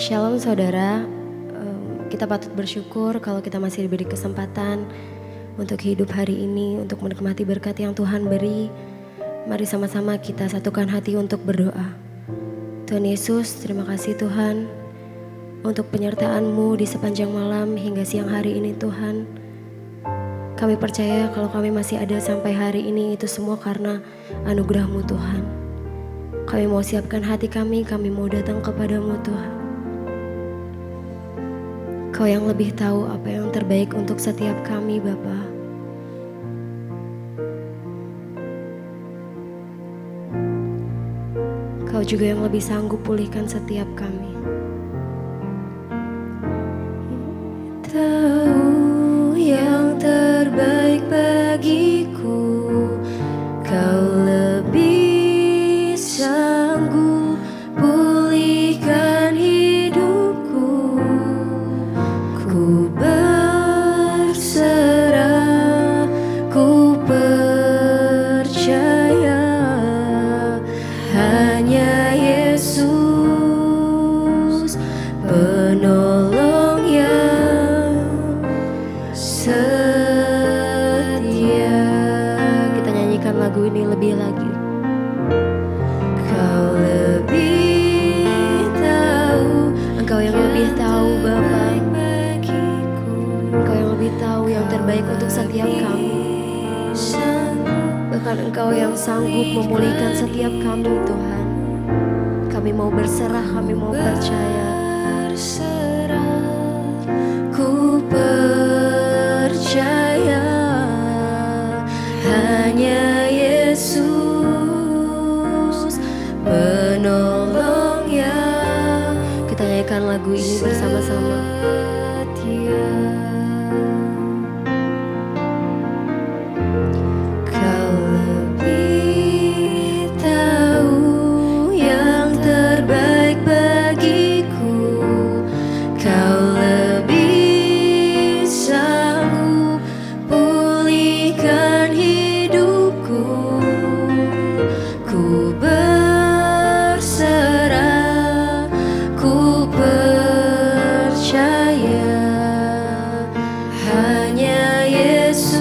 Shalom saudara, kita patut bersyukur kalau kita masih diberi kesempatan untuk hidup hari ini, untuk menikmati berkat yang Tuhan beri. Mari sama-sama kita satukan hati untuk berdoa. Tuhan Yesus, terima kasih Tuhan untuk penyertaan-Mu di sepanjang malam hingga siang hari ini Tuhan. Kami percaya kalau kami masih ada sampai hari ini itu semua karena anugerah-Mu Tuhan. Kami mau siapkan hati kami mau datang kepadamu Tuhan. Kau yang lebih tahu apa yang terbaik untuk setiap kami Bapa. Kau juga yang lebih sanggup pulihkan setiap kami. Tahu yang terbaik bagiku, Kau lebih sanggup pulihkan hidupku. Ku berserah, ku percaya hanya Yesus penolong yang setia. Kita nyanyikan lagu ini lebih lagi. Kau lebih tahu, Engkau yang lebih tahu Bapa. Engkau yang lebih tahu yang terbaik untuk setiap kami. Bahkan Engkau yang sanggup memulihkan setiap kami Tuhan. Kami mau berserah, kami mau percaya. Ku percaya hanya Yesus penolong yang. Kita nyanyikan lagu ini bersama-sama. Kau lebih tahu yang terbaik bagiku. Kau lebih sanggup pulihkan hidupku. Ku berserah, ku percaya hanya Yesus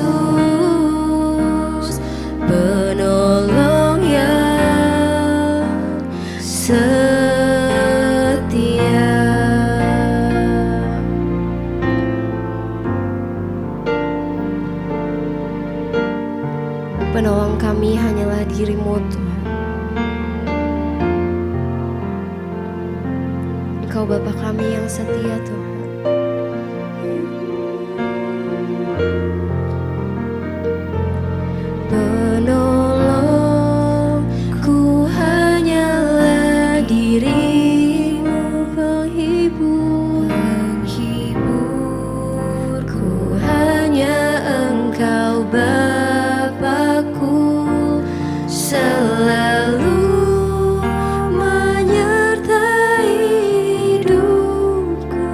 penolong yang setia. Penolong kami hanyalah diri-Mu Tuhan. Engkau Bapa kami yang setia Tuhan. Penolongku hanyalah diri-Mu, penghiburku hanya Engkau Bapakku, selalu menyertai hidupku.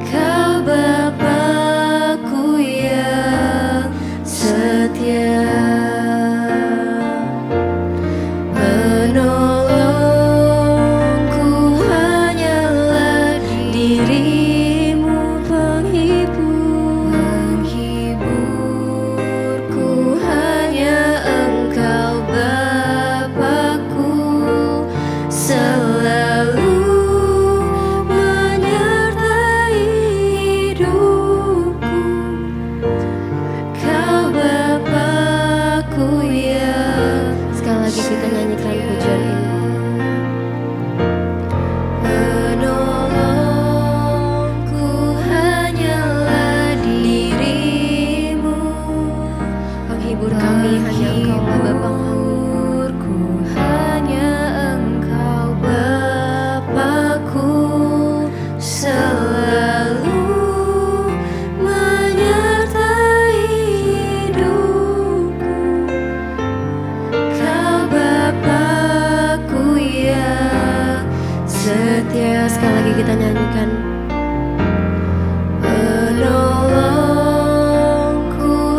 Kau Bapakku yang setia. Penolongku hanyalah diri-Mu, penghiburku hanya Engkau Bapakku, selalu menyertai hidupku. Kau Bapakku yang. Sekali lagi kita nyanyikan pujian ini. Penolongku hanyalah diri-Mu, penghibur kami hanya Engkau Bapa kami. Hanya Engkau Bapakku, selalu menyertai hidupku. Kau Bapakku yang setia. Sekali lagi kita nyanyikan. Penolongku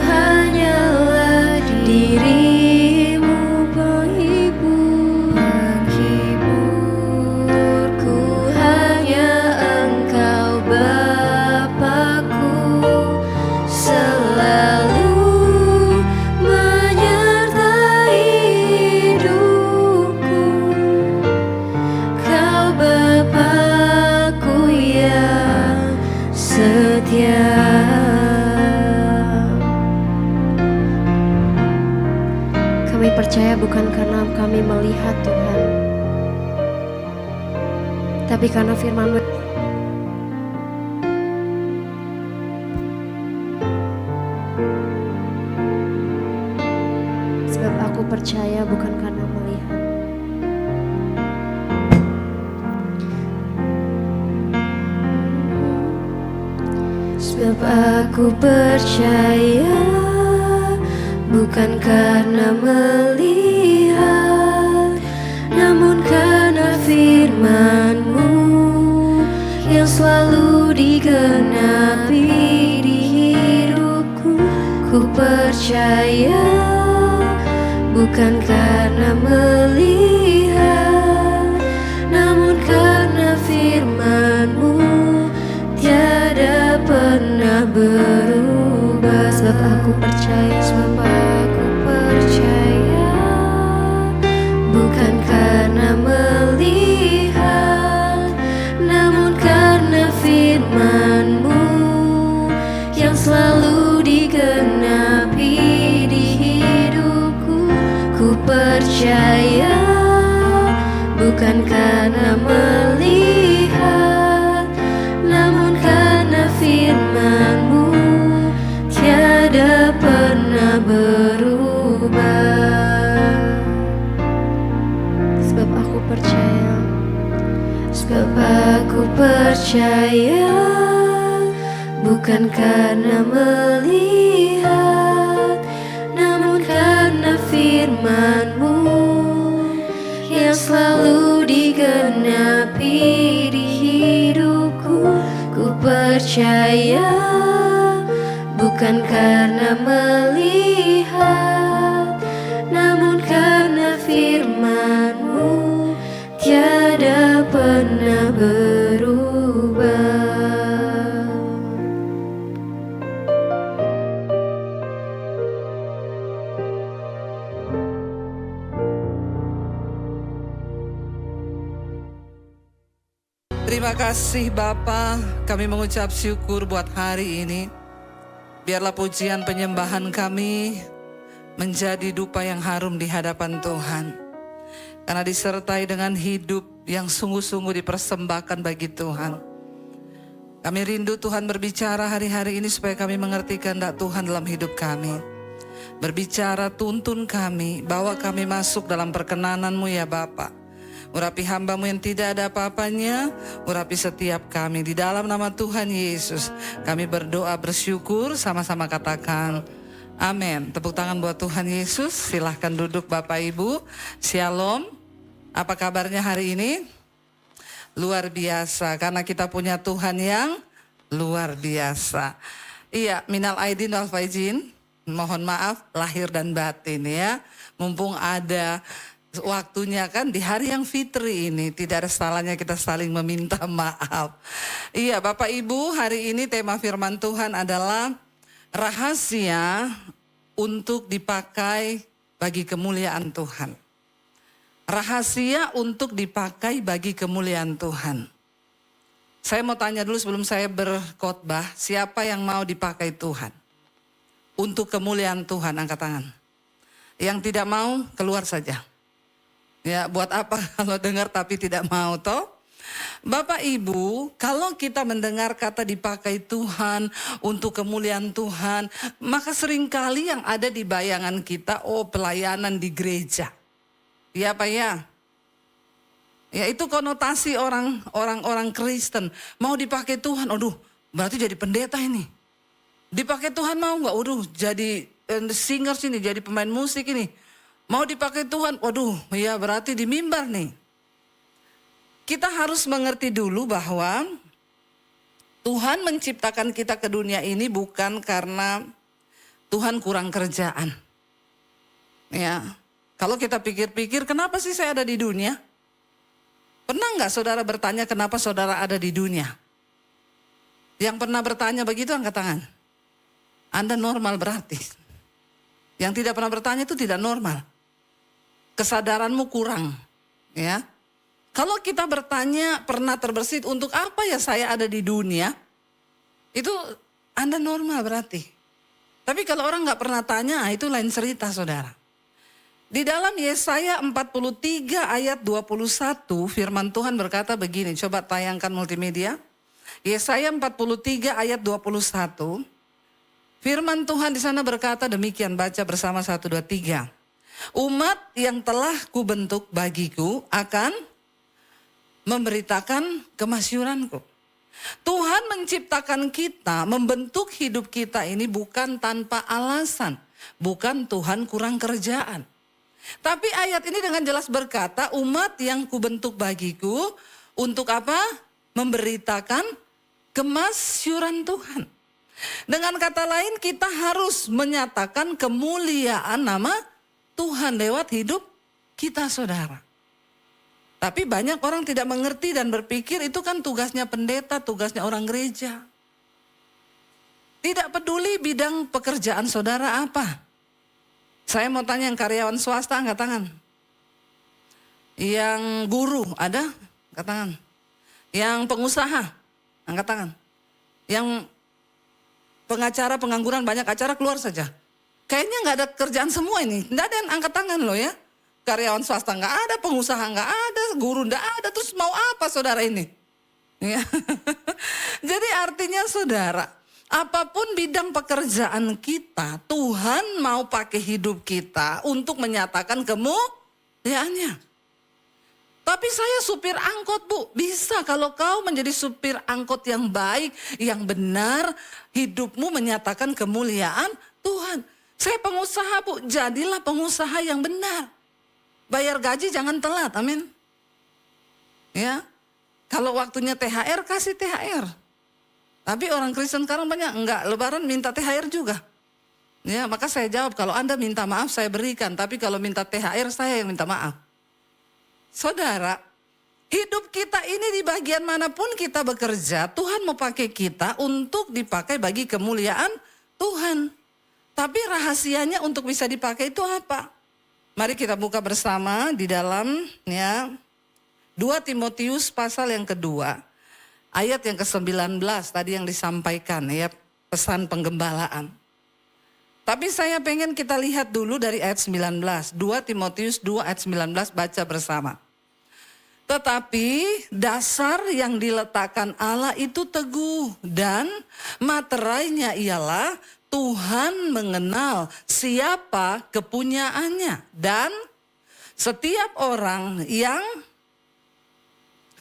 hanyalah diri Kami percaya bukan karena kami melihat Tuhan, tapi karena firman-Mu. Sebab aku percaya bukan karena melihat. Sebab aku percaya bukan karena melihat, namun karena firman-Mu yang selalu digenapi di hidupku. Ku percaya bukan karena melihat, namun karena firman-Mu tiada pernah berubah. Sebab aku percaya bukan karena melihat, namun karena firman-Mu yang selalu digenapi di hidupku. Ku percaya bukan karena melihat, namun karena firman-Mu tiada pernah berubah. Sebab aku percaya bukan karena melihat, namun karena firman-Mu yang selalu digenapi di hidupku. Ku percaya bukan karena melihat, namun karena firman-Mu tiada pernah berubah. Terima kasih Bapa, kami mengucap syukur buat hari ini. Biarlah pujian penyembahan kami menjadi dupa yang harum di hadapan Tuhan. Karena disertai dengan hidup yang sungguh-sungguh dipersembahkan bagi Tuhan. Kami rindu Tuhan berbicara hari-hari ini supaya kami mengerti kehendak Tuhan dalam hidup kami. Berbicara, tuntun kami, bawa kami masuk dalam perkenanan-Mu ya Bapa. Urapi hamba-Mu yang tidak ada apa-apanya, urapi setiap kami. Di dalam nama Tuhan Yesus, kami berdoa bersyukur, sama-sama katakan amin. Tepuk tangan buat Tuhan Yesus. Silahkan duduk Bapak Ibu. Shalom. Apa kabarnya hari ini? Luar biasa, karena kita punya Tuhan yang luar biasa. Iya, minal aidin wal faizin. Mohon maaf lahir dan batin ya. Mumpung ada waktunya kan di hari yang fitri ini, tidak ada salahnya kita saling meminta maaf. Iya Bapak Ibu, hari ini tema firman Tuhan adalah rahasia untuk dipakai bagi kemuliaan Tuhan. Rahasia untuk dipakai bagi kemuliaan Tuhan. Saya mau tanya dulu sebelum saya berkhotbah, siapa yang mau dipakai Tuhan? Untuk kemuliaan Tuhan, angkat tangan. Yang tidak mau, keluar saja. Ya, buat apa kalau dengar tapi tidak mau toh? Bapak Ibu, kalau kita mendengar kata dipakai Tuhan untuk kemuliaan Tuhan, maka seringkali yang ada di bayangan kita, oh pelayanan di gereja. Ya Pak ya? Ya itu konotasi orang Kristen. Mau dipakai Tuhan, aduh berarti jadi pendeta ini. Dipakai Tuhan mau nggak? Aduh jadi singer sini, jadi pemain musik ini. Mau dipakai Tuhan, waduh ya berarti di mimbar nih. Kita harus mengerti dulu bahwa Tuhan menciptakan kita ke dunia ini bukan karena Tuhan kurang kerjaan. Ya, kalau kita pikir-pikir kenapa sih saya ada di dunia? Pernah nggak saudara bertanya kenapa saudara ada di dunia? Yang pernah bertanya begitu angkat tangan. Anda normal berarti. Yang tidak pernah bertanya itu tidak normal. Kesadaranmu kurang, ya. Kalau kita bertanya pernah terbersit untuk apa ya saya ada di dunia, itu Anda normal berarti. Tapi kalau orang nggak pernah tanya, itu lain cerita saudara. Di dalam Yesaya 43 ayat 21 firman Tuhan berkata begini, coba tayangkan multimedia. Yesaya 43 ayat 21. Firman Tuhan di sana berkata demikian, baca bersama 1, 2, 3. Umat yang telah kubentuk bagiku akan memberitakan kemasyuranku. Tuhan menciptakan kita, membentuk hidup kita ini bukan tanpa alasan. Bukan Tuhan kurang kerjaan. Tapi ayat ini dengan jelas berkata, umat yang kubentuk bagiku untuk apa? Memberitakan kemasyuran Tuhan. Dengan kata lain, kita harus menyatakan kemuliaan nama Tuhan lewat hidup kita, saudara. Tapi banyak orang tidak mengerti dan berpikir itu kan tugasnya pendeta, tugasnya orang gereja. Tidak peduli bidang pekerjaan saudara apa. Saya mau tanya yang karyawan swasta, angkat tangan. Yang guru, ada? Angkat tangan. Yang pengusaha, angkat tangan. Yang pengacara, pengangguran, banyak acara, keluar saja. Kayaknya nggak ada kerjaan semua ini. Nggak ada yang angkat tangan loh ya. Karyawan swasta nggak ada, pengusaha nggak ada, guru nggak ada. Terus mau apa saudara ini? Ya. Jadi artinya saudara, apapun bidang pekerjaan kita, Tuhan mau pakai hidup kita untuk menyatakan kemuliaannya. Tapi saya supir angkot, Bu. Bisa kalau kau menjadi supir angkot yang baik, yang benar, hidupmu menyatakan kemuliaan Tuhan. Saya pengusaha, Bu. Jadilah pengusaha yang benar. Bayar gaji jangan telat, amin. Ya, kalau waktunya THR, kasih THR. Tapi orang Kristen sekarang banyak, enggak, lebaran minta THR juga. Ya, maka saya jawab, kalau Anda minta maaf saya berikan. Tapi kalau minta THR saya yang minta maaf. Saudara, hidup kita ini di bagian manapun kita bekerja, Tuhan mau pakai kita untuk dipakai bagi kemuliaan Tuhan. Tapi rahasianya untuk bisa dipakai itu apa? Mari kita buka bersama di dalam ya 2 Timotius pasal yang kedua, ayat yang ke-19 tadi yang disampaikan ya, pesan penggembalaan. Tapi saya pengen kita lihat dulu dari ayat 19. 2 Timotius 2 ayat 19, baca bersama. Tetapi dasar yang diletakkan Allah itu teguh dan materainya ialah Tuhan mengenal siapa kepunyaannya. Dan setiap orang yang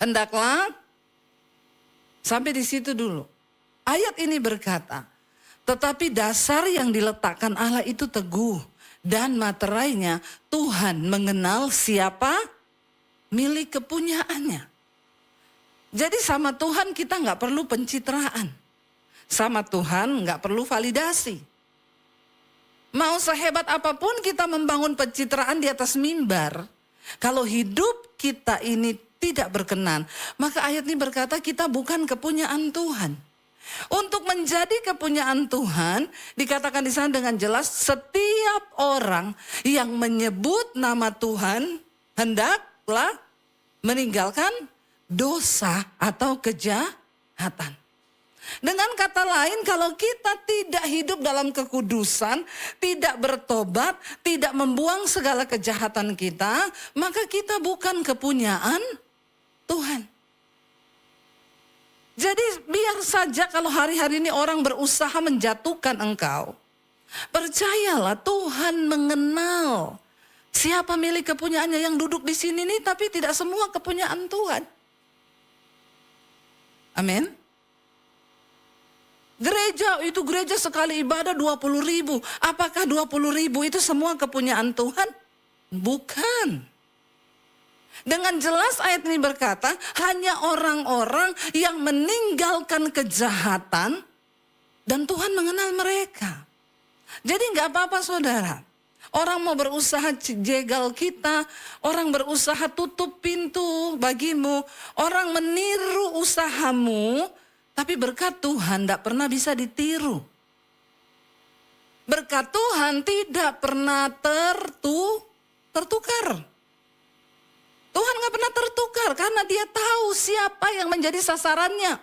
hendaklah, sampai di situ dulu. Ayat ini berkata, tetapi dasar yang diletakkan Allah itu teguh dan materainya Tuhan mengenal siapa milik kepunyaannya. Jadi sama Tuhan kita nggak perlu pencitraan. Sama Tuhan nggak perlu validasi. Mau sehebat apapun kita membangun pencitraan di atas mimbar, kalau hidup kita ini tidak berkenan, maka ayat ini berkata kita bukan kepunyaan Tuhan. Untuk menjadi kepunyaan Tuhan, dikatakan di sana dengan jelas, setiap orang yang menyebut nama Tuhan hendaklah meninggalkan dosa atau kejahatan. Dengan kata lain, kalau kita tidak hidup dalam kekudusan, tidak bertobat, tidak membuang segala kejahatan kita, maka kita bukan kepunyaan Tuhan. Jadi biar saja kalau hari-hari ini orang berusaha menjatuhkan engkau, percayalah Tuhan mengenal siapa milik kepunyaannya. Yang duduk di sini nih, tapi tidak semua kepunyaan Tuhan. Amin. Gereja sekali ibadah 20.000. Apakah 20.000 itu semua kepunyaan Tuhan? Bukan. Dengan jelas ayat ini berkata, hanya orang-orang yang meninggalkan kejahatan dan Tuhan mengenal mereka. Jadi nggak apa-apa saudara. Orang mau berusaha jegal kita, orang berusaha tutup pintu bagimu, orang meniru usahamu, tapi berkat Tuhan tidak pernah bisa ditiru. Berkat Tuhan tidak pernah tertukar. Tuhan gak pernah tertukar karena dia tahu siapa yang menjadi sasarannya.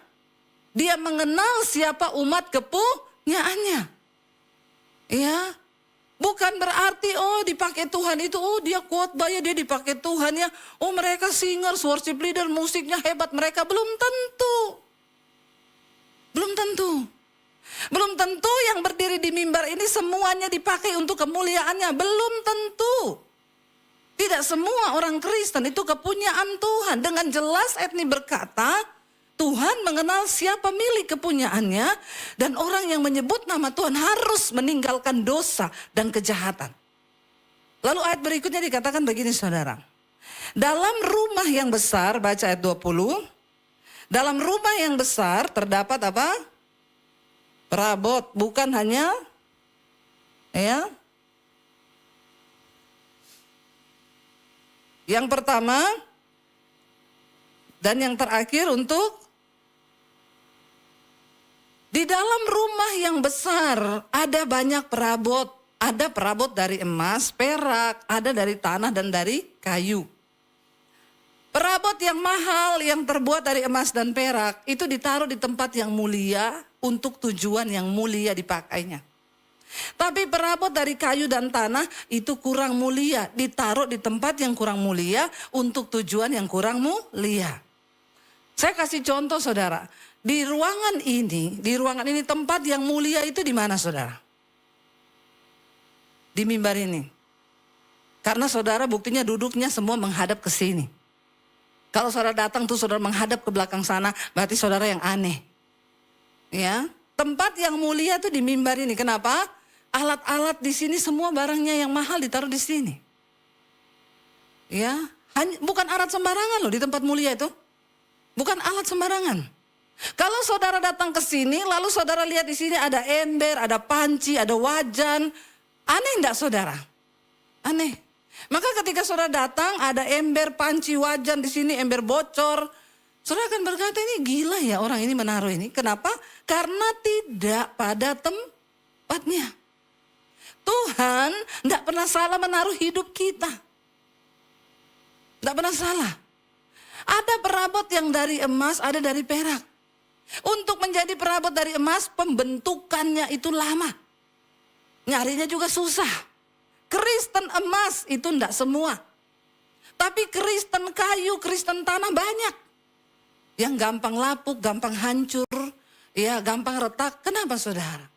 Dia mengenal siapa umat kepunyaannya. Ya, bukan bukan berarti dipakai Tuhan itu, dia khotbah ya, dia dipakai Tuhan ya. Mereka singers, worship leader, musiknya hebat. Mereka belum tentu. Belum tentu. Belum tentu yang berdiri di mimbar ini semuanya dipakai untuk kemuliaannya. Belum tentu. Tidak semua orang Kristen itu kepunyaan Tuhan. Dengan jelas ayat ini berkata, Tuhan mengenal siapa milik kepunyaannya, dan orang yang menyebut nama Tuhan harus meninggalkan dosa dan kejahatan. Lalu ayat berikutnya dikatakan begini saudara. Dalam rumah yang besar, baca ayat 20. Dalam rumah yang besar terdapat apa? Perabot, bukan hanya ya. Yang pertama dan yang terakhir untuk di dalam rumah yang besar ada banyak perabot. Ada perabot dari emas, perak, ada dari tanah dan dari kayu. Perabot yang mahal yang terbuat dari emas dan perak itu ditaruh di tempat yang mulia untuk tujuan yang mulia dipakainya. Tapi perabot dari kayu dan tanah itu kurang mulia, ditaruh di tempat yang kurang mulia untuk tujuan yang kurang mulia. Saya kasih contoh saudara. Di ruangan ini tempat yang mulia itu di mana saudara? Di mimbar ini. Karena saudara buktinya duduknya semua menghadap ke sini. Kalau saudara datang tuh saudara menghadap ke belakang sana, berarti saudara yang aneh. Ya, tempat yang mulia itu di mimbar ini. Kenapa? Alat-alat di sini semua barangnya yang mahal ditaruh di sini. Ya, bukan alat sembarangan loh di tempat mulia itu. Bukan alat sembarangan. Kalau saudara datang ke sini, lalu saudara lihat di sini ada ember, ada panci, ada wajan. Aneh enggak saudara? Aneh. Maka ketika saudara datang, ada ember, panci, wajan di sini, ember bocor. Saudara akan berkata, ini gila ya orang ini menaruh ini. Kenapa? Karena tidak pada tempatnya. Tuhan enggak pernah salah menaruh hidup kita. Enggak pernah salah. Ada perabot yang dari emas, ada dari perak. Untuk menjadi perabot dari emas, pembentukannya itu lama. Nyarinya juga susah. Kristen emas itu enggak semua. Tapi Kristen kayu, Kristen tanah banyak. Yang gampang lapuk, gampang hancur, ya gampang retak. Kenapa saudara?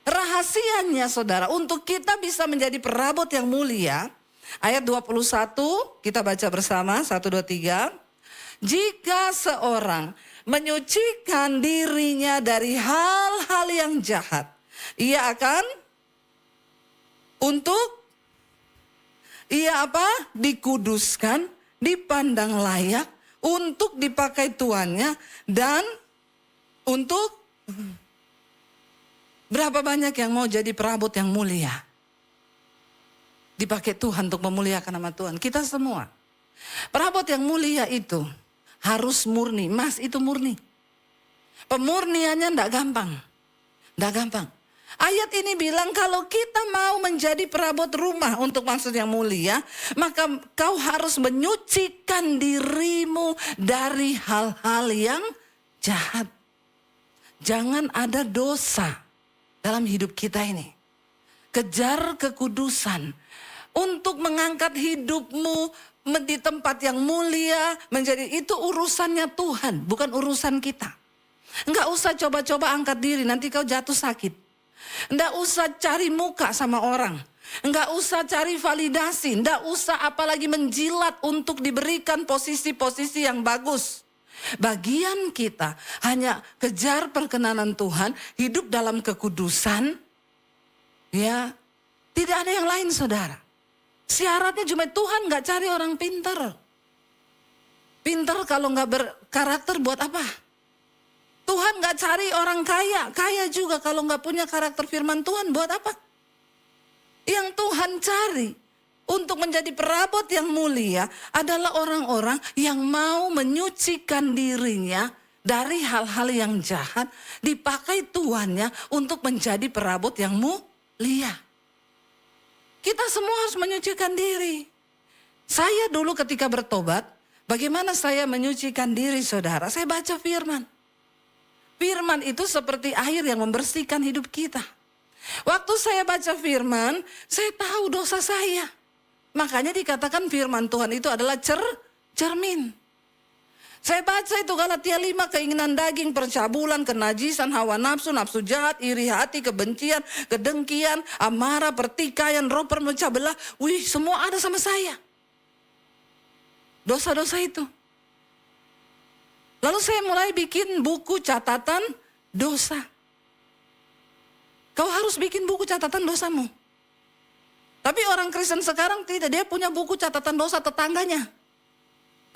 Rahasianya saudara, untuk kita bisa menjadi perabot yang mulia, ayat 21 kita baca bersama, 1, 2, 3. Jika seorang menyucikan dirinya dari hal-hal yang jahat, ia akan dikuduskan, dipandang layak, untuk dipakai tuannya, dan untuk berapa banyak yang mau jadi perabot yang mulia? Dipakai Tuhan untuk memuliakan nama Tuhan. Kita semua. Perabot yang mulia itu harus murni. Emas itu murni. Pemurniannya enggak gampang. Enggak gampang. Ayat ini bilang kalau kita mau menjadi perabot rumah untuk maksud yang mulia, maka kau harus menyucikan dirimu dari hal-hal yang jahat. Jangan ada dosa dalam hidup kita ini. Kejar kekudusan untuk mengangkat hidupmu di tempat yang mulia, menjadi itu urusannya Tuhan, bukan urusan kita. Enggak usah coba-coba angkat diri, nanti kau jatuh sakit. Enggak usah cari muka sama orang. Enggak usah cari validasi. Enggak usah apalagi menjilat untuk diberikan posisi-posisi yang bagus. Bagian kita hanya kejar perkenanan Tuhan, hidup dalam kekudusan. Ya, tidak ada yang lain saudara. Syaratnya cuma Tuhan enggak cari orang pintar. Pintar kalau enggak berkarakter buat apa? Tuhan gak cari orang kaya. Kaya juga kalau gak punya karakter firman Tuhan buat apa? Yang Tuhan cari untuk menjadi perabot yang mulia adalah orang-orang yang mau menyucikan dirinya dari hal-hal yang jahat. Dipakai tuannya untuk menjadi perabot yang mulia. Kita semua harus menyucikan diri. Saya dulu ketika bertobat, bagaimana saya menyucikan diri saudara? Saya baca firman. Firman itu seperti air yang membersihkan hidup kita. Waktu saya baca firman, saya tahu dosa saya. Makanya dikatakan firman Tuhan itu adalah cermin. Saya baca itu Galatia 5, keinginan daging, percabulan, kenajisan, hawa nafsu, nafsu jahat, iri hati, kebencian, kedengkian, amarah, pertikaian, roh permecah belah. Wih, semua ada sama saya. Dosa-dosa itu. Lalu saya mulai bikin buku catatan dosa. Kau harus bikin buku catatan dosamu. Tapi orang Kristen sekarang tidak, dia punya buku catatan dosa tetangganya.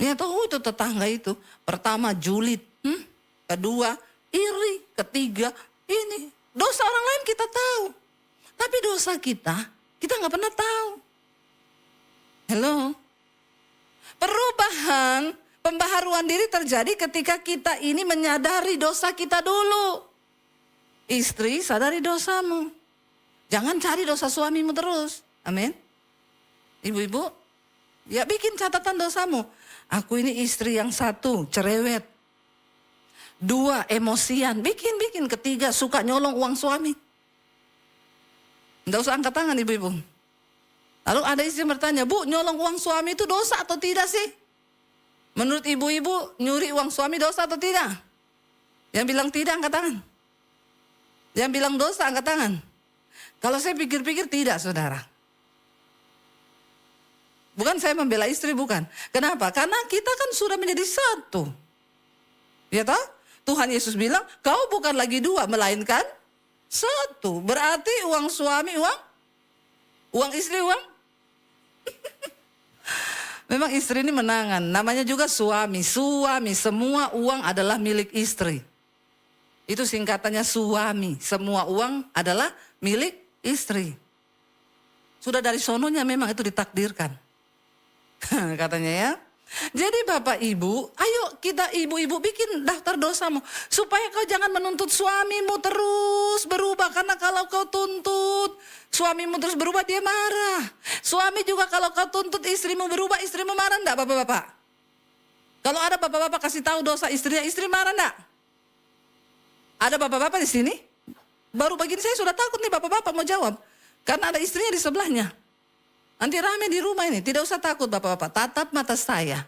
Dia tahu itu tetangga itu. Pertama julid, kedua iri, ketiga ini. Dosa orang lain kita tahu. Tapi dosa kita nggak pernah tahu. Hello? Perubahan, pembaharuan diri terjadi ketika kita ini menyadari dosa kita dulu. Istri, sadari dosamu. Jangan cari dosa suamimu terus. Amin. Ibu-ibu, ya bikin catatan dosamu. Aku ini istri yang satu, cerewet. Dua, emosian. Bikin. Ketiga, suka nyolong uang suami. Nggak usah angkat tangan ibu-ibu. Lalu ada istri bertanya, Bu, nyolong uang suami itu dosa atau tidak sih? Menurut ibu-ibu, nyuri uang suami dosa atau tidak? Yang bilang tidak, angkat tangan. Yang bilang dosa, angkat tangan. Kalau saya pikir-pikir tidak, saudara. Bukan saya membela istri, bukan. Kenapa? Karena kita kan sudah menjadi satu. Ya toh? Tuhan Yesus bilang, kau bukan lagi dua, melainkan satu. Berarti uang suami, uang istri, uang. Memang istri ini menangan. Namanya juga suami. Suami, semua uang adalah milik istri. Itu singkatannya suami. Semua uang adalah milik istri. Sudah dari sononya memang itu ditakdirkan. Katanya ya. Jadi Bapak Ibu, ayo kita ibu-ibu bikin daftar dosamu. Supaya kau jangan menuntut suamimu terus berubah. Karena kalau kau tuntut suamimu terus berubah, dia marah. Suami juga kalau kau tuntut istrimu berubah, istrimu marah enggak Bapak-Bapak? Kalau ada Bapak-Bapak kasih tahu dosa istrinya, istri marah enggak? Ada Bapak-Bapak di sini? Baru begini saya sudah takut nih Bapak-Bapak mau jawab. Karena ada istrinya di sebelahnya. Nanti rame di rumah ini, tidak usah takut Bapak-Bapak, tatap mata saya.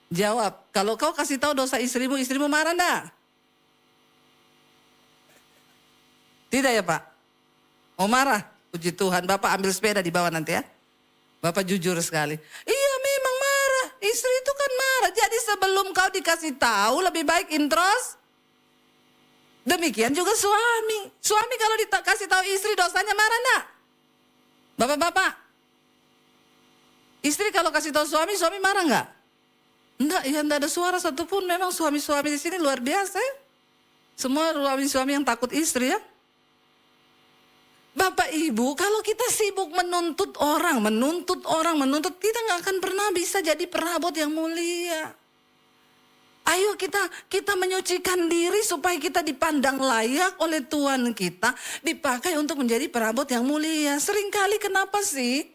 Jawab, kalau kau kasih tahu dosa istrimu, istrimu marah enggak? Tidak ya Pak? Oh marah? Puji Tuhan, Bapak ambil sepeda di bawah nanti ya. Bapak jujur sekali. Iya memang marah, istri itu kan marah. Jadi sebelum kau dikasih tahu lebih baik intros. Demikian juga suami. Suami kalau dikasih tahu istri dosanya marah enggak? Bapak-bapak. Istri kalau kasih tahu suami, suami marah enggak? Enggak, ya enggak ada suara satupun. Memang suami-suami di sini luar biasa ya. Semua suami-suami yang takut istri ya. Bapak Ibu, kalau kita sibuk menuntut orang, kita nggak akan pernah bisa jadi perabot yang mulia. Ayo kita menyucikan diri supaya kita dipandang layak oleh Tuhan kita, dipakai untuk menjadi perabot yang mulia. Seringkali kenapa sih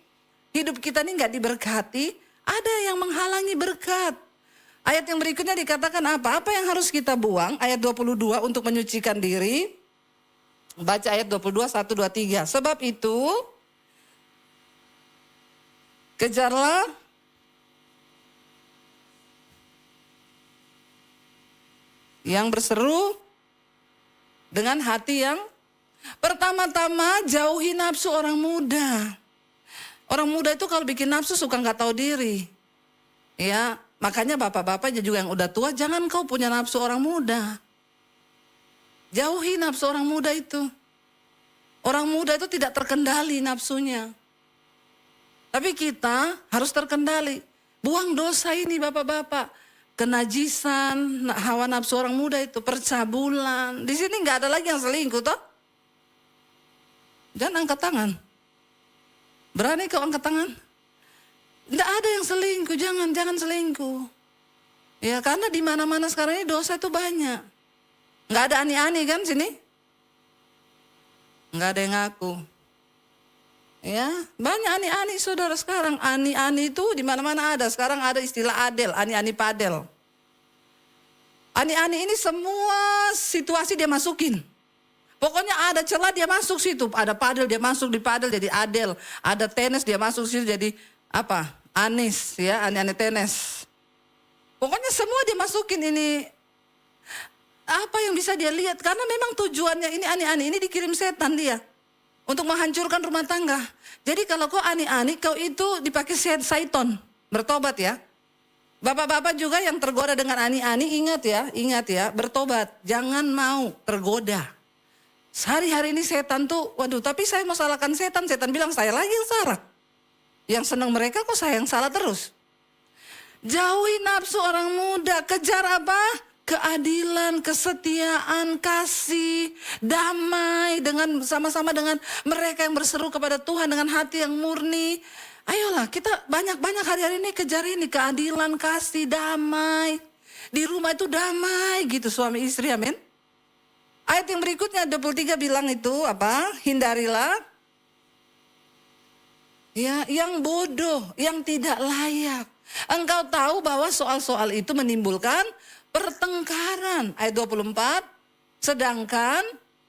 hidup kita ini nggak diberkati? Ada yang menghalangi berkat. Ayat yang berikutnya dikatakan apa? Apa yang harus kita buang? Ayat 22 untuk menyucikan diri. Baca ayat 22, 1, 2, 3. Sebab itu, kejarlah yang berseru dengan hati yang pertama-tama jauhi nafsu orang muda. Orang muda itu kalau bikin nafsu suka nggak tahu diri. Ya, makanya bapak-bapak juga yang udah tua, jangan kau punya nafsu orang muda. Jauhi nafsu orang muda itu. Orang muda itu tidak terkendali nafsunya. Tapi kita harus terkendali. Buang dosa ini bapak-bapak. Kenajisan, hawa nafsu orang muda itu, percabulan. Di sini nggak ada lagi yang selingkuh toh. Jangan angkat tangan. Berani kau angkat tangan? Nggak ada yang selingkuh, jangan selingkuh. Ya karena di mana-mana sekarang ini dosa itu banyak. Nggak ada ani-ani kan sini? Nggak ada yang ngaku. Ya, banyak ani-ani saudara sekarang. Ani-ani itu di mana-mana ada. Sekarang ada istilah adel, ani-ani padel. Ani-ani ini semua situasi dia masukin. Pokoknya ada celah dia masuk situ. Ada padel dia masuk di padel jadi Adel. Ada tenis dia masuk situ jadi apa? Anis ya, Ani tenis. Pokoknya semua dia masukin ini. Apa yang bisa dia lihat? Karena memang tujuannya ini ani-ani ini dikirim setan dia. Untuk menghancurkan rumah tangga. Jadi kalau kau ani-ani, kau itu dipakai syaiton. Bertobat ya. Bapak-bapak juga yang tergoda dengan ani-ani, ingat ya, bertobat. Jangan mau tergoda. Sehari-hari ini setan tuh, waduh tapi saya mau salahkan setan. Setan bilang saya lagi yang salah. Yang senang mereka kok saya yang salah terus. Jauhi nafsu orang muda, kejar apa? Keadilan, kesetiaan, kasih, damai dengan sama-sama dengan mereka yang berseru kepada Tuhan dengan hati yang murni. Ayolah kita banyak-banyak hari-hari ini kejar ini keadilan, kasih, damai. Di rumah itu damai gitu suami istri, amin. Ayat yang berikutnya 23 bilang itu apa? Hindarilah ya yang bodoh, yang tidak layak. Engkau tahu bahwa soal-soal itu menimbulkan pertengkaran. Ayat 24, sedangkan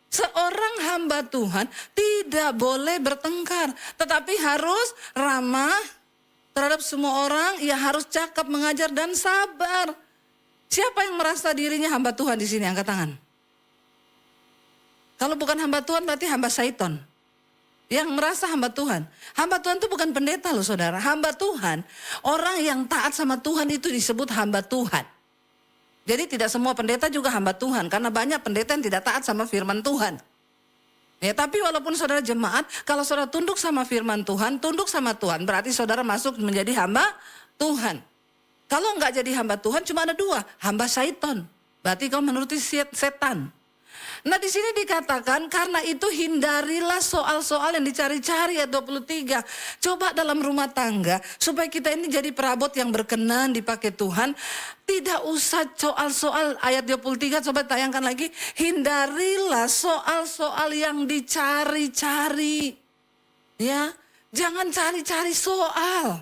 seorang hamba Tuhan tidak boleh bertengkar, tetapi harus ramah terhadap semua orang. Ia harus cakap, mengajar dan sabar. Siapa yang merasa dirinya hamba Tuhan di sini? Angkat tangan. Kalau bukan hamba Tuhan berarti hamba syaiton. Yang merasa hamba Tuhan. Hamba Tuhan itu bukan pendeta loh saudara. Hamba Tuhan, orang yang taat sama Tuhan itu disebut hamba Tuhan. Jadi tidak semua pendeta juga hamba Tuhan. Karena banyak pendeta yang tidak taat sama firman Tuhan. Ya, tapi walaupun saudara jemaat, kalau saudara tunduk sama firman Tuhan, tunduk sama Tuhan, berarti saudara masuk menjadi hamba Tuhan. Kalau enggak jadi hamba Tuhan cuma ada dua, hamba syaiton. Berarti kau menuruti setan. Nah di sini dikatakan karena itu hindarilah soal-soal yang dicari-cari ya 23. Coba dalam rumah tangga supaya kita ini jadi perabot yang berkenan dipakai Tuhan. Tidak usah soal-soal ayat 23 coba tayangkan lagi. Hindarilah soal-soal yang dicari-cari. Ya, jangan cari-cari soal.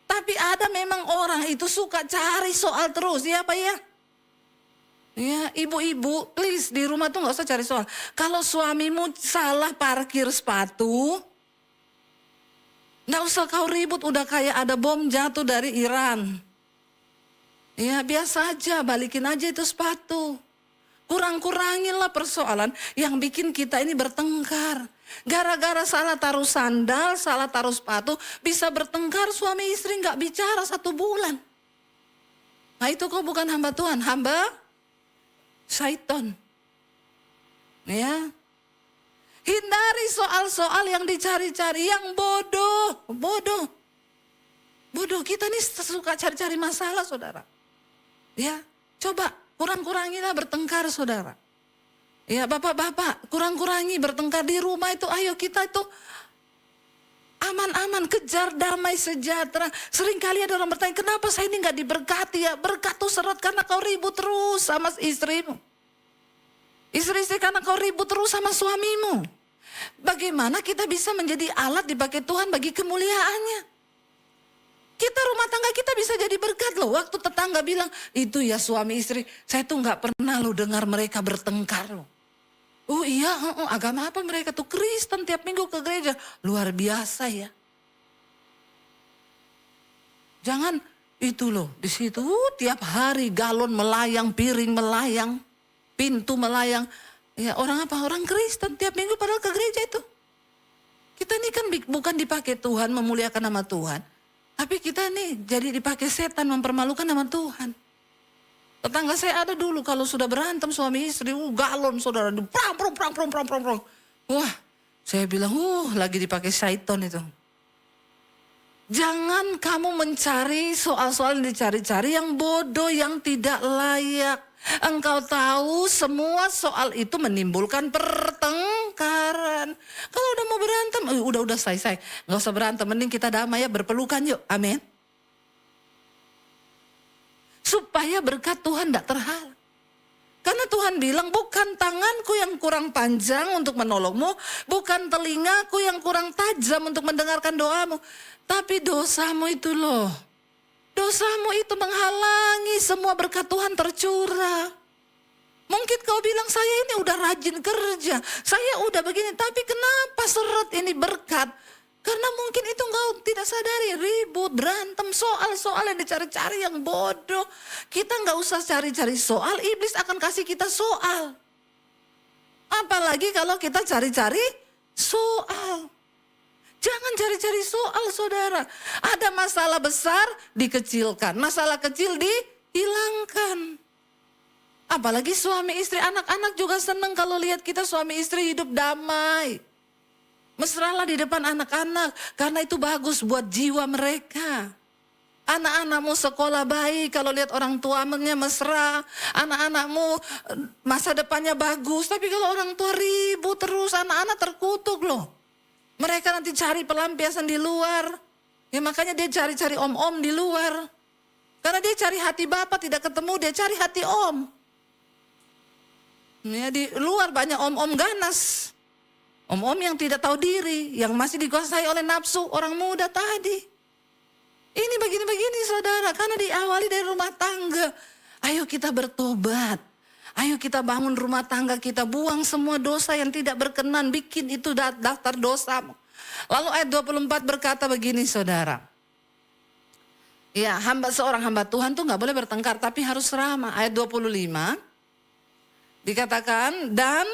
Tapi ada memang orang itu suka cari soal terus ya Pak ya. Ya, ibu-ibu, please di rumah tuh nggak usah cari soal. Kalau suamimu salah parkir sepatu, nggak usah kau ribut. Udah kayak ada bom jatuh dari Iran. Ya, biasa aja, balikin aja itu sepatu. Kurang-kuranginlah persoalan yang bikin kita ini bertengkar. Gara-gara salah taruh sandal, salah taruh sepatu, bisa bertengkar suami istri nggak bicara 1 bulan. Nah itu kok bukan hamba Tuhan, hamba syaiton. Ya. Hindari soal-soal yang dicari-cari, yang bodoh. Bodoh, kita nih suka cari-cari masalah saudara. Ya, coba kurang-kurangilah bertengkar saudara. Ya bapak-bapak, kurang-kurangi bertengkar di rumah itu. Ayo kita itu aman-aman, kejar damai sejahtera. Seringkali ada orang bertanya, kenapa saya ini gak diberkati ya? Berkat tuh seret karena kau ribut terus sama istrimu. Istri-istri karena kau ribut terus sama suamimu. Bagaimana kita bisa menjadi alat dipakai Tuhan bagi kemuliaannya? Kita rumah tangga kita bisa jadi berkat loh. Waktu tetangga bilang, itu ya suami istri, saya tuh gak pernah loh dengar mereka bertengkar loh. Oh iya, agama apa mereka tuh? Kristen tiap minggu ke gereja. Luar biasa ya. Jangan itu loh, di situ tiap hari galon melayang, piring melayang, pintu melayang. Ya orang apa? Orang Kristen tiap minggu padahal ke gereja itu. Kita ini kan bukan dipakai Tuhan memuliakan nama Tuhan. Tapi kita nih jadi dipakai setan mempermalukan nama Tuhan. Tetangga saya ada dulu kalau sudah berantem suami istri, galon saudara, prang. Wah, saya bilang, lagi dipakai syaiton itu. Jangan kamu mencari soal-soal yang dicari-cari yang bodoh, yang tidak layak. Engkau tahu semua soal itu menimbulkan pertengkaran. Kalau udah mau berantem, udah selesai. Nggak usah berantem, mending kita damai ya, berpelukan yuk, amin. Supaya berkat Tuhan tidak terhalang. Karena Tuhan bilang bukan tanganku yang kurang panjang untuk menolongmu. Bukan telingaku yang kurang tajam untuk mendengarkan doamu. Tapi dosamu itu loh. Dosamu itu menghalangi semua berkat Tuhan tercurah. Mungkin kau bilang saya ini udah rajin kerja, saya udah begini, tapi kenapa seret ini berkat? Karena mungkin itu engkau tidak sadari, ribut, berantem, soal-soal yang dicari-cari yang bodoh. Kita nggak usah cari-cari soal, iblis akan kasih kita soal. Apalagi kalau kita cari-cari soal. Jangan cari-cari soal, saudara. Ada masalah besar, dikecilkan. Masalah kecil, dihilangkan. Apalagi suami istri, anak-anak juga senang kalau lihat kita suami istri hidup damai. Mesralah di depan anak-anak, karena itu bagus buat jiwa mereka. Anak-anakmu sekolah baik, kalau lihat orang tuanya mesra. Anak-anakmu masa depannya bagus, tapi kalau orang tua ribut terus, anak-anak terkutuk loh. Mereka nanti cari pelampiasan di luar. Ya makanya dia cari-cari om-om di luar. Karena dia cari hati bapak tidak ketemu, dia cari hati om. Ya, di luar banyak om-om ganas. Om-om yang tidak tahu diri, yang masih dikuasai oleh nafsu orang muda tadi. Ini begini-begini saudara, karena diawali dari rumah tangga. Ayo kita bertobat. Ayo kita bangun rumah tangga kita, buang semua dosa yang tidak berkenan, bikin itu daftar dosa. Lalu ayat 24 berkata begini saudara. Ya, seorang hamba Tuhan tuh gak boleh bertengkar, tapi harus ramah. Ayat 25. Dikatakan, dan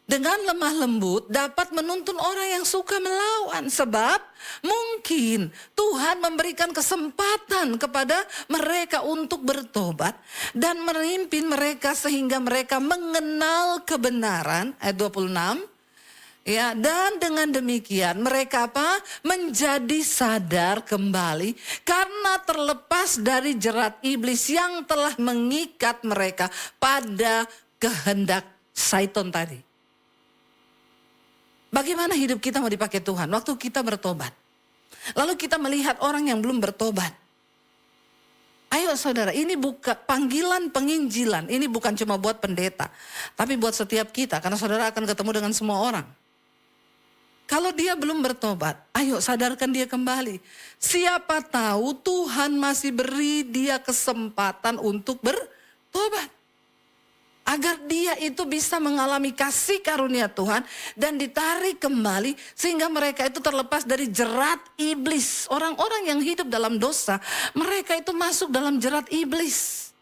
dengan lemah lembut dapat menuntun orang yang suka melawan. Sebab mungkin Tuhan memberikan kesempatan kepada mereka untuk bertobat. Dan memimpin mereka sehingga mereka mengenal kebenaran. Ayat 26. Ya, dan dengan demikian mereka menjadi sadar kembali. Karena terlepas dari jerat iblis yang telah mengikat mereka pada kehendak Satan tadi. Bagaimana hidup kita mau dipakai Tuhan waktu kita bertobat? Lalu kita melihat orang yang belum bertobat. Ayo saudara, ini bukan panggilan penginjilan. Ini bukan cuma buat pendeta, tapi buat setiap kita. Karena saudara akan ketemu dengan semua orang. Kalau dia belum bertobat, ayo sadarkan dia kembali. Siapa tahu Tuhan masih beri dia kesempatan untuk bertobat. Agar dia itu bisa mengalami kasih karunia Tuhan dan ditarik kembali sehingga mereka itu terlepas dari jerat iblis. Orang-orang yang hidup dalam dosa, mereka itu masuk dalam jerat iblis.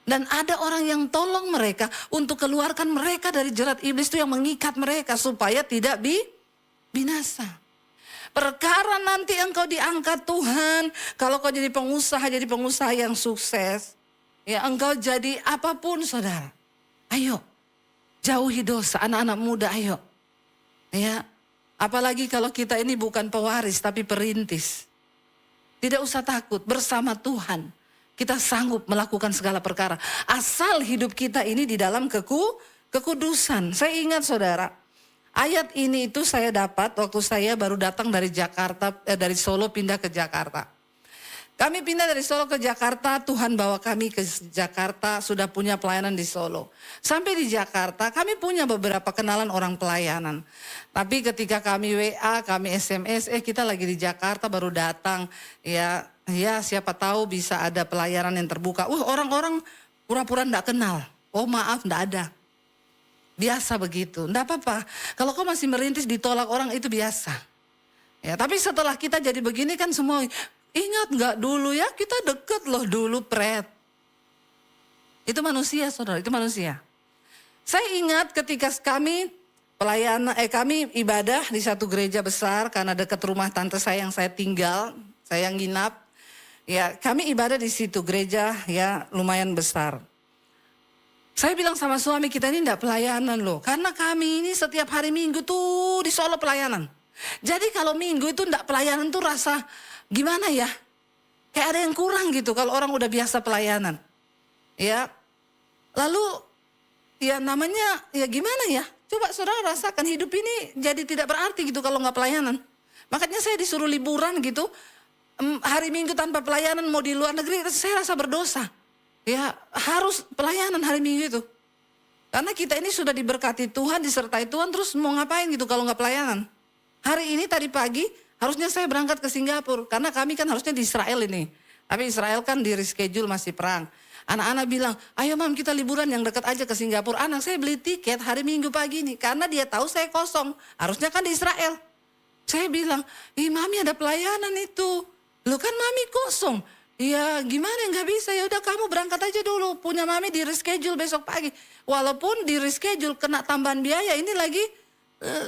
Dan ada orang yang tolong mereka untuk keluarkan mereka dari jerat iblis itu yang mengikat mereka supaya tidak binasa. Perkara nanti engkau diangkat Tuhan, kalau kau jadi pengusaha yang sukses. Ya, engkau jadi apapun saudara. Ayo, jauhi dosa, anak-anak muda ayo. Ya, apalagi kalau kita ini bukan pewaris tapi perintis. Tidak usah takut, bersama Tuhan kita sanggup melakukan segala perkara. Asal hidup kita ini di dalam kekudusan. Saya ingat saudara, ayat ini itu saya dapat waktu saya baru datang dari Jakarta, dari Solo pindah ke Jakarta. Kami pindah dari Solo ke Jakarta, Tuhan bawa kami ke Jakarta, sudah punya pelayanan di Solo. Sampai di Jakarta, kami punya beberapa kenalan orang pelayanan. Tapi ketika kami WA, kami SMS, kita lagi di Jakarta baru datang. Ya siapa tahu bisa ada pelayanan yang terbuka. Orang-orang pura-pura enggak kenal. Oh maaf, enggak ada. Biasa begitu, enggak apa-apa. Kalau kau masih merintis ditolak orang itu biasa. Ya, tapi setelah kita jadi begini kan semua... Ingat gak dulu ya kita deket loh dulu pret. Itu manusia saudara, itu manusia. Saya ingat ketika kami ibadah di satu gereja besar karena dekat rumah tante saya yang saya tinggal, saya nginap. Ya kami ibadah di situ gereja ya lumayan besar. Saya bilang sama suami kita ini enggak pelayanan loh. Karena kami ini setiap hari Minggu tuh di Solo pelayanan. Jadi kalau Minggu itu enggak pelayanan tuh rasa... Gimana ya? Kayak ada yang kurang gitu kalau orang udah biasa pelayanan. Ya. Lalu ya namanya ya gimana ya? Coba saudara rasakan hidup ini jadi tidak berarti gitu kalau nggak pelayanan. Makanya saya disuruh liburan gitu. Hari Minggu tanpa pelayanan mau di luar negeri saya rasa berdosa. Ya harus pelayanan hari Minggu itu. Karena kita ini sudah diberkati Tuhan, disertai Tuhan terus mau ngapain gitu kalau nggak pelayanan. Hari ini tadi pagi harusnya saya berangkat ke Singapura karena kami kan harusnya di Israel ini. Tapi Israel kan di reschedule masih perang. Anak-anak bilang, ayo mam kita liburan yang dekat aja ke Singapura. Anak saya beli tiket hari Minggu pagi nih. Karena dia tahu saya kosong. Harusnya kan di Israel. Saya bilang, mami ada pelayanan itu. Loh kan mami kosong. Ya gimana nggak bisa, ya udah kamu berangkat aja dulu. Punya mami di reschedule besok pagi. Walaupun di reschedule kena tambahan biaya, ini lagi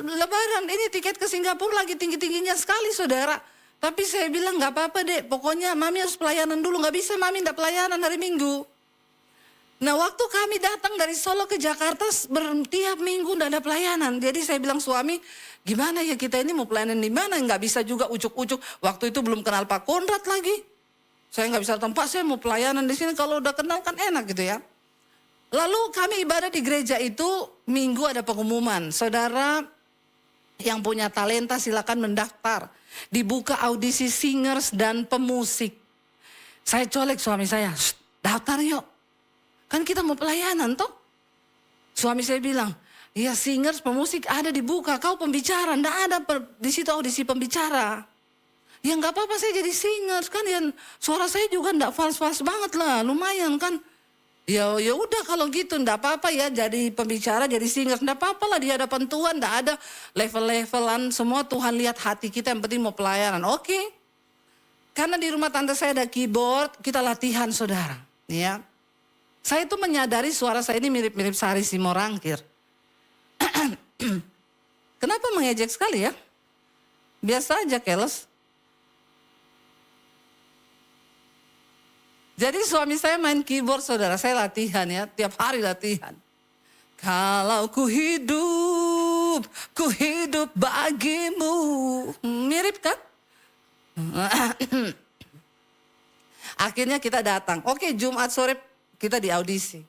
lebaran. Ini tiket ke Singapura lagi tinggi-tingginya sekali saudara. Tapi saya bilang nggak apa-apa deh, pokoknya mami harus pelayanan dulu. Nggak bisa mami nggak pelayanan hari Minggu. Nah waktu kami datang dari Solo ke Jakarta, tiap minggu nggak ada pelayanan. Jadi saya bilang suami, gimana ya kita ini mau pelayanan di mana? Nggak bisa juga ujuk-ujuk. Waktu itu belum kenal Pak Konrad lagi. Saya nggak bisa tempat, saya mau pelayanan di sini. Kalau udah kenal kan enak gitu ya. Lalu kami ibadah di gereja itu, minggu ada pengumuman. Saudara yang punya talenta silakan mendaftar. Dibuka audisi singers dan pemusik. Saya colek suami saya, daftar yuk. Kan kita mau pelayanan toh. Suami saya bilang, ya singers, pemusik ada dibuka, kau pembicara. Nggak ada di situ audisi pembicara. Ya nggak apa-apa saya jadi singers kan, ya suara saya juga nggak fals-fals banget lah, lumayan kan. Ya udah kalau gitu nggak apa-apa ya jadi pembicara, jadi singers, nggak apa-apa lah di hadapan Tuhan, nggak ada level-levelan, semua Tuhan lihat hati kita, yang penting mau pelayanan, oke. Karena di rumah tante saya ada keyboard, kita latihan saudara, ya. Saya itu menyadari suara saya ini mirip-mirip Sari Simorangkir. Kenapa mengejek sekali ya? Biasa aja keles. Jadi suami saya main keyboard saudara, saya latihan ya, tiap hari latihan. Kalau ku hidup bagimu. Mirip kan? Akhirnya kita datang, oke Jumat sore kita di audisi.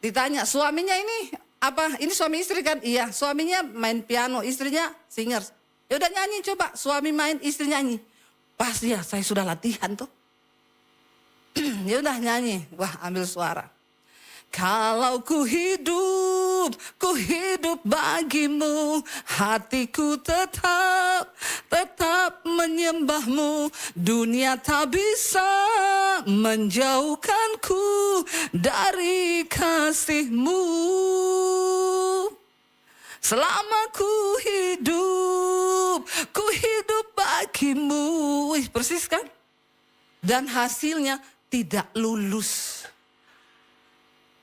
Ditanya suaminya ini apa, ini suami istri kan? Iya, suaminya main piano, istrinya singers. Ya udah nyanyi coba, suami main, istri nyanyi. Pas ya, saya sudah latihan tuh. Ya udah nyanyi, wah ambil suara. Kalau ku hidup bagimu, hatiku tetap menyembahmu. Dunia tak bisa menjauhkanku dari kasihmu. Selama ku hidup bagimu. Wih, persis kan? Dan hasilnya tidak lulus.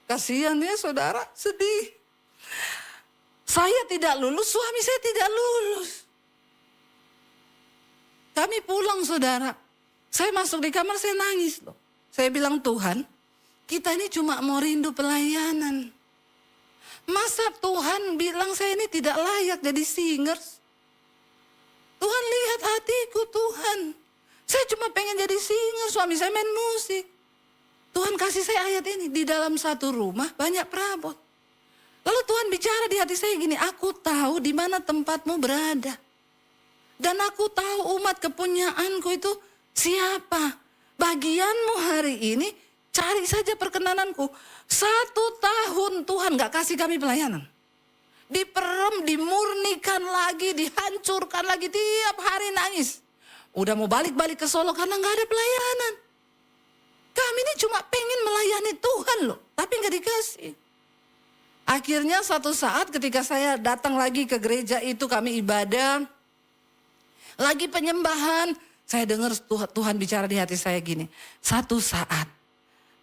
Kasihan ya saudara, sedih. Saya tidak lulus, suami saya tidak lulus. Kami pulang saudara. Saya masuk di kamar, saya nangis loh. Saya bilang Tuhan, kita ini cuma mau rindu pelayanan. Masa Tuhan bilang saya ini tidak layak jadi singers? Tuhan lihat hatiku Tuhan. Saya cuma pengen jadi singer, suami saya main musik. Tuhan kasih saya ayat ini, di dalam satu rumah banyak perabot. Lalu Tuhan bicara di hati saya gini, aku tahu di mana tempatmu berada. Dan aku tahu umat kepunyaanku itu siapa. Bagianmu hari ini, cari saja perkenananku. 1 tahun Tuhan gak kasih kami pelayanan. Diperem, dimurnikan lagi, dihancurkan lagi, tiap hari nangis. Udah mau balik-balik ke Solo karena gak ada pelayanan. Kami ini cuma pengen melayani Tuhan loh, tapi gak dikasih. Akhirnya satu saat ketika saya datang lagi ke gereja itu, kami ibadah, lagi penyembahan, saya dengar Tuhan bicara di hati saya gini, satu saat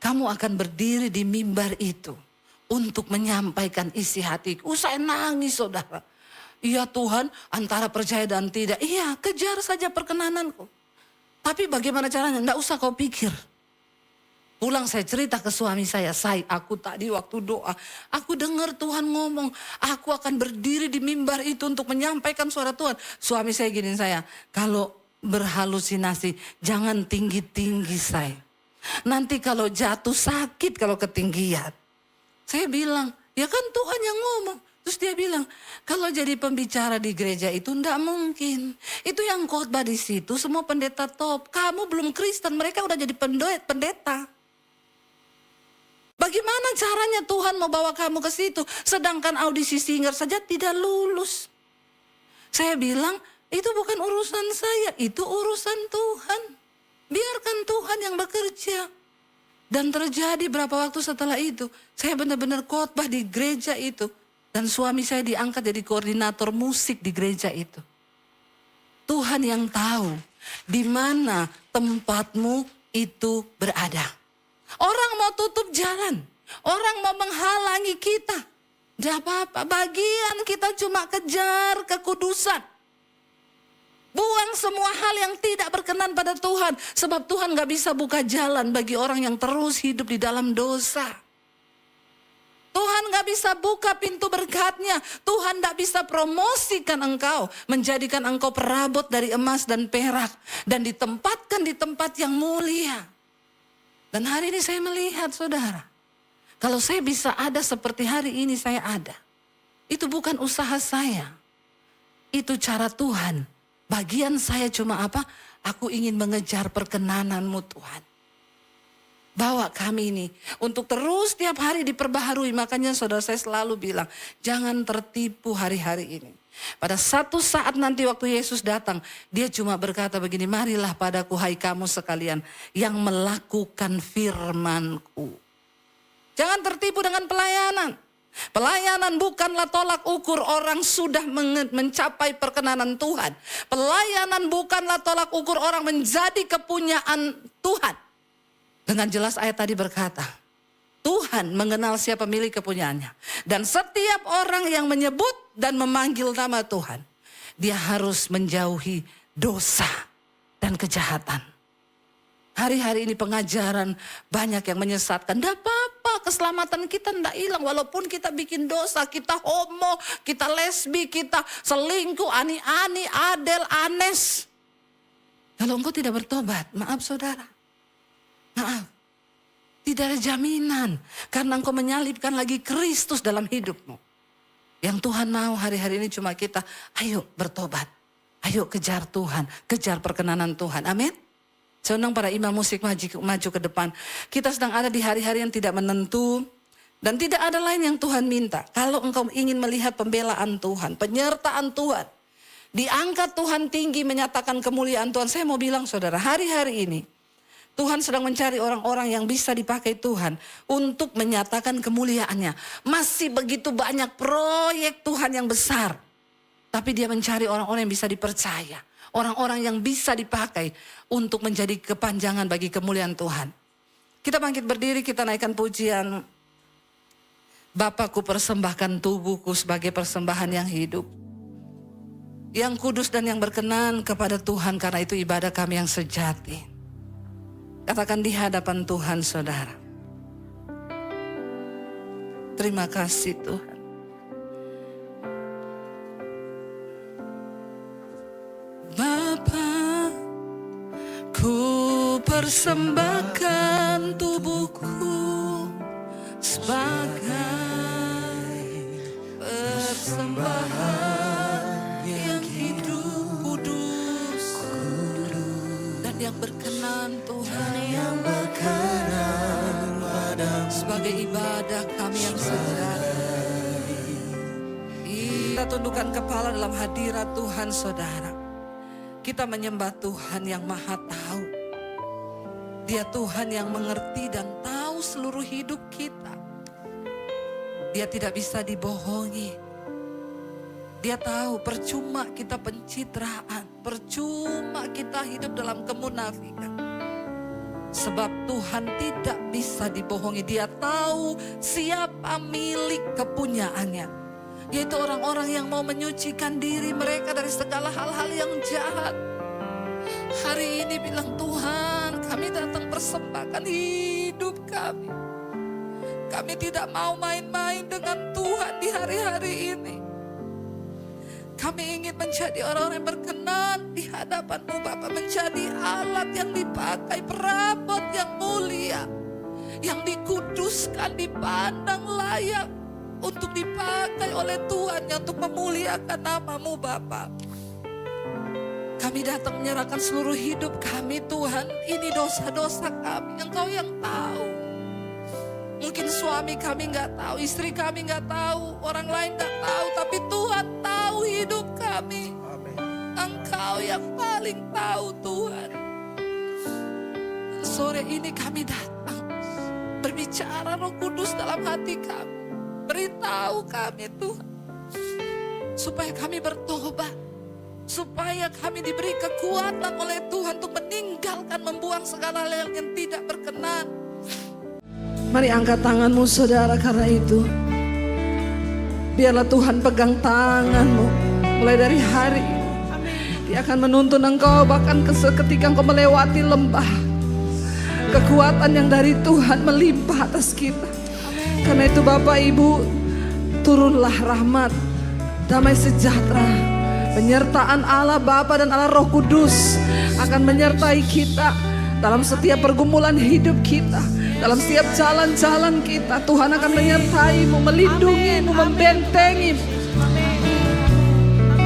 kamu akan berdiri di mimbar itu untuk menyampaikan isi hatiku. Saya nangis saudara. Iya Tuhan, antara percaya dan tidak. Iya, kejar saja perkenananku. Tapi bagaimana caranya? Nggak usah kau pikir. Pulang saya cerita ke suami saya, aku tadi waktu doa, aku dengar Tuhan ngomong, aku akan berdiri di mimbar itu untuk menyampaikan suara Tuhan. Suami saya gini saya, kalau berhalusinasi jangan tinggi-tinggi saya. Nanti kalau jatuh sakit kalau ketinggian. Saya bilang, ya kan Tuhan yang ngomong. Terus dia bilang, kalau jadi pembicara di gereja itu enggak mungkin. Itu yang khotbah di situ semua pendeta top. Kamu belum Kristen, mereka udah jadi pendeta. Bagaimana caranya Tuhan mau bawa kamu ke situ? Sedangkan audisi singer saja tidak lulus. Saya bilang, itu bukan urusan saya, itu urusan Tuhan. Biarkan Tuhan yang bekerja. Dan terjadi berapa waktu setelah itu, saya benar-benar khotbah di gereja itu. Dan suami saya diangkat jadi koordinator musik di gereja itu. Tuhan yang tahu di mana tempatmu itu berada. Orang mau tutup jalan, orang mau menghalangi kita. Tidak apa-apa, bagian kita cuma kejar kekudusan. Buang semua hal yang tidak berkenan pada Tuhan. Sebab Tuhan gak bisa buka jalan bagi orang yang terus hidup di dalam dosa. Tuhan gak bisa buka pintu berkatnya. Tuhan gak bisa promosikan engkau. Menjadikan engkau perabot dari emas dan perak. Dan ditempatkan di tempat yang mulia. Dan hari ini saya melihat saudara. Kalau saya bisa ada seperti hari ini saya ada. Itu bukan usaha saya. Itu cara Tuhan. Bagian saya cuma apa? Aku ingin mengejar perkenanan-Mu Tuhan. Bawa kami ini untuk terus tiap hari diperbaharui. Makanya saudara saya selalu bilang, jangan tertipu hari-hari ini. Pada satu saat nanti waktu Yesus datang, dia cuma berkata begini, marilah padaku hai kamu sekalian yang melakukan firman-Ku. Jangan tertipu dengan pelayanan. Pelayanan bukanlah tolak ukur orang sudah mencapai perkenanan Tuhan. Pelayanan bukanlah tolak ukur orang menjadi kepunyaan Tuhan. Dengan jelas ayat tadi berkata, Tuhan mengenal siapa milik kepunyaannya. Dan setiap orang yang menyebut dan memanggil nama Tuhan, dia harus menjauhi dosa dan kejahatan. Hari-hari ini pengajaran banyak yang menyesatkan. Tidak apa-apa, keselamatan kita tidak hilang. Walaupun kita bikin dosa, kita homo, kita lesbi, kita selingkuh, ani-ani, adel, anes. Kalau engkau tidak bertobat, maaf saudara. Maaf. Tidak ada jaminan. Karena engkau menyalibkan lagi Kristus dalam hidupmu. Yang Tuhan mau hari-hari ini cuma kita, ayo bertobat. Ayo kejar Tuhan, kejar perkenanan Tuhan. Amin. Senang para imam musik maju ke depan. Kita sedang ada di hari-hari yang tidak menentu. Dan tidak ada lain yang Tuhan minta. Kalau engkau ingin melihat pembelaan Tuhan, penyertaan Tuhan. Diangkat Tuhan tinggi menyatakan kemuliaan Tuhan. Saya mau bilang saudara, hari-hari ini Tuhan sedang mencari orang-orang yang bisa dipakai Tuhan untuk menyatakan kemuliaannya. Masih begitu banyak proyek Tuhan yang besar. Tapi dia mencari orang-orang yang bisa dipercaya. Orang-orang yang bisa dipakai untuk menjadi kepanjangan bagi kemuliaan Tuhan. Kita bangkit berdiri, kita naikkan pujian. Bapakku persembahkan tubuhku sebagai persembahan yang hidup. Yang kudus dan yang berkenan kepada Tuhan, karena itu ibadah kami yang sejati. Katakan di hadapan Tuhan saudara. Terima kasih Tuhan. Bapa, ku persembahkan tubuhku sebagai persembahan yang hidup, kudus, dan yang berkenan Tuhan, yang berkenan padamu, sebagai ibadah kami yang sejati. Kita tundukkan kepala dalam hadirat Tuhan saudara. Kita menyembah Tuhan yang maha tahu. Dia Tuhan yang mengerti dan tahu seluruh hidup kita. Dia tidak bisa dibohongi. Dia tahu percuma kita pencitraan. Percuma kita hidup dalam kemunafikan. Sebab Tuhan tidak bisa dibohongi. Dia tahu siapa milik kepunyaannya. Yaitu orang-orang yang mau menyucikan diri mereka dari segala hal-hal yang jahat. Hari ini bilang, Tuhan, kami datang persembahkan hidup kami. Kami tidak mau main-main dengan Tuhan di hari-hari ini. Kami ingin menjadi orang-orang yang berkenan di hadapan-Mu Bapa. Menjadi alat yang dipakai, perabot yang mulia. Yang dikuduskan, dipandang layak untuk dipakai oleh Tuhan, yang untuk memuliakan nama-Mu Bapa. Kami datang menyerahkan seluruh hidup kami Tuhan. Ini dosa-dosa kami, Engkau yang tahu. Mungkin suami kami gak tahu, istri kami gak tahu, orang lain gak tahu. Tapi Tuhan tahu hidup kami. Engkau yang paling tahu Tuhan. sore ini kami datang. Berbicara Roh Kudus dalam hati kami. Beritahu kami Tuhan. Supaya kami bertobat. Supaya kami diberi kekuatan oleh Tuhan untuk meninggalkan, membuang segala hal yang tidak berkenan. Mari angkat tanganmu saudara, karena itu biarlah Tuhan pegang tanganmu mulai dari hari ini. Dia akan menuntun engkau bahkan ketika engkau melewati lembah. Kekuatan yang dari Tuhan melimpah atas kita. Karena itu Bapak Ibu, turunlah rahmat, damai sejahtera, penyertaan Allah Bapa dan Allah Roh Kudus akan menyertai kita dalam setiap pergumulan hidup kita. Dalam setiap jalan-jalan kita, Tuhan akan menyertai-mu, melindungi-mu, membentengi-mu.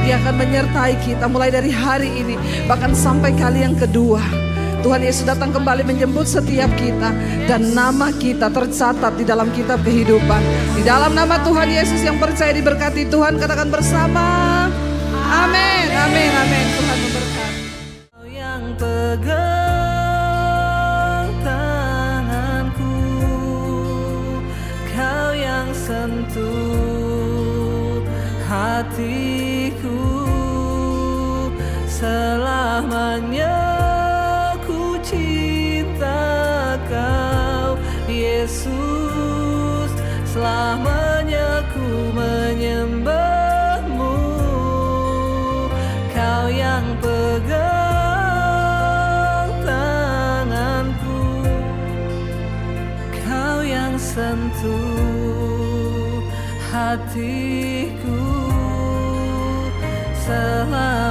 Dia akan menyertai kita mulai dari hari ini, bahkan sampai kali yang kedua. Tuhan Yesus datang kembali menjemput setiap kita, dan nama kita tercatat di dalam kitab kehidupan. Di dalam nama Tuhan Yesus yang percaya diberkati Tuhan, katakan bersama, amin, amin, amin. Tuhan memberkati. Yang pegang sentuh hatiku, selamanya ku cinta Kau Yesus, selamanya ku menyembah-Mu. Kau yang pegang tanganku, Kau yang sentuh hatiku, selamanya